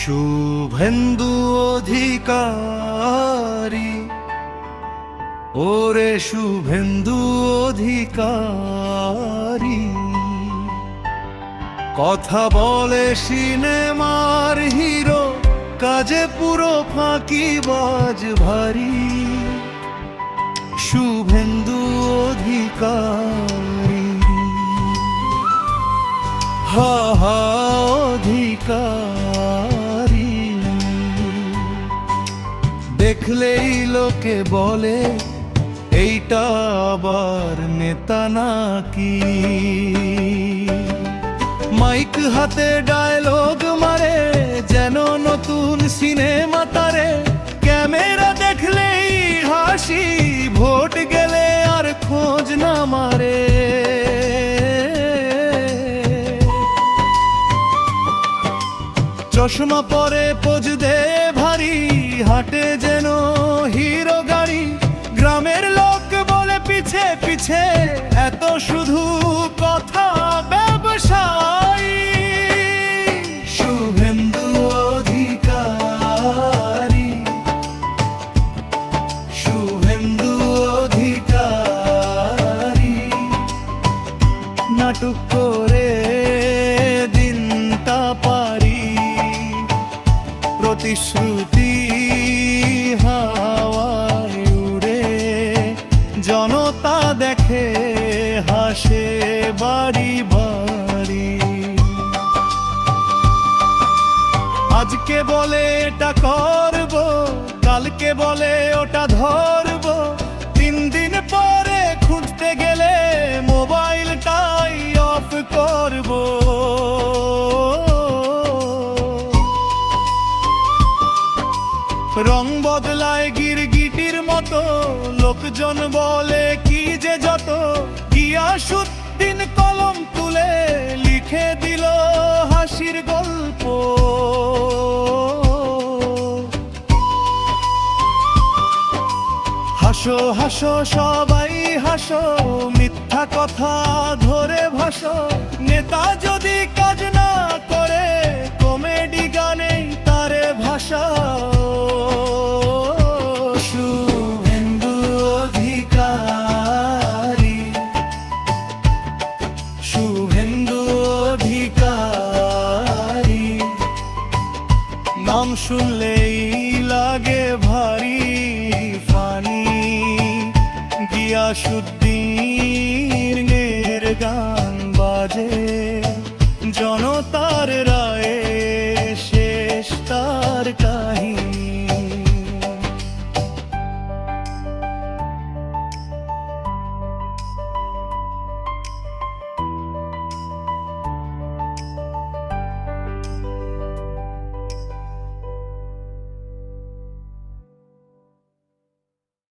শুভেন্দু অধিকারী, ওরে শুভেন্দু অধিকারী, কথা বলে সিনেমার হিরো, কাজে পুরো ফাঁকিবাজ ভারী। শুভেন্দু অধিকারী, হা হা অধিকারী, দেখলেই লোকে বলে এইটা আবার নেতা নাকি। মাইক হাতে ডায়লগ মারে যেন নতুন সিনেমা তারে, ক্যামেরা দেখলেই হাসি, ভোট গেলে আর খোঁজ না মারে। চশমা পরে পোজ দে ভারী, হাটে যেন হিরো গাড়ি, গ্রামের লোক বলে পিছে পিছে এত শুধু কথা ব্যবসায়ী। শুভেন্দু অধিকারী, শুভেন্দু অধিকারী, নাটক করে দিনটা পারি, প্রতিশ্রুতি হাওয়ায় উড়ে, জনতা দেখে হাসে বাড়ি বাড়ি। আজকে বলে এটা করব, কালকে বলে ওটা ধরব, 3 দিন পরে খুঁজতে গেলে মোবাইলটাই অফ করব। রং বদলায় গিরগিটির মতো, লোকজন বলে কি যে যত, গিয়াসউদ্দিন কলম তুলে লিখে দিল হাসির গল্প। হাসো হাসো সবাই হাসো, মিথ্যা কথা ধরে ভাসো, নেতা যদি কাজ না করে কমেডি গানেই তারে ভাষা। শুভেন্দু অধিকারী, শুভেন্দু অধিকারী, নাম শুনলেই লাগে ভারী ফানি, গিয়াসউদ্দিনের গান বাজে।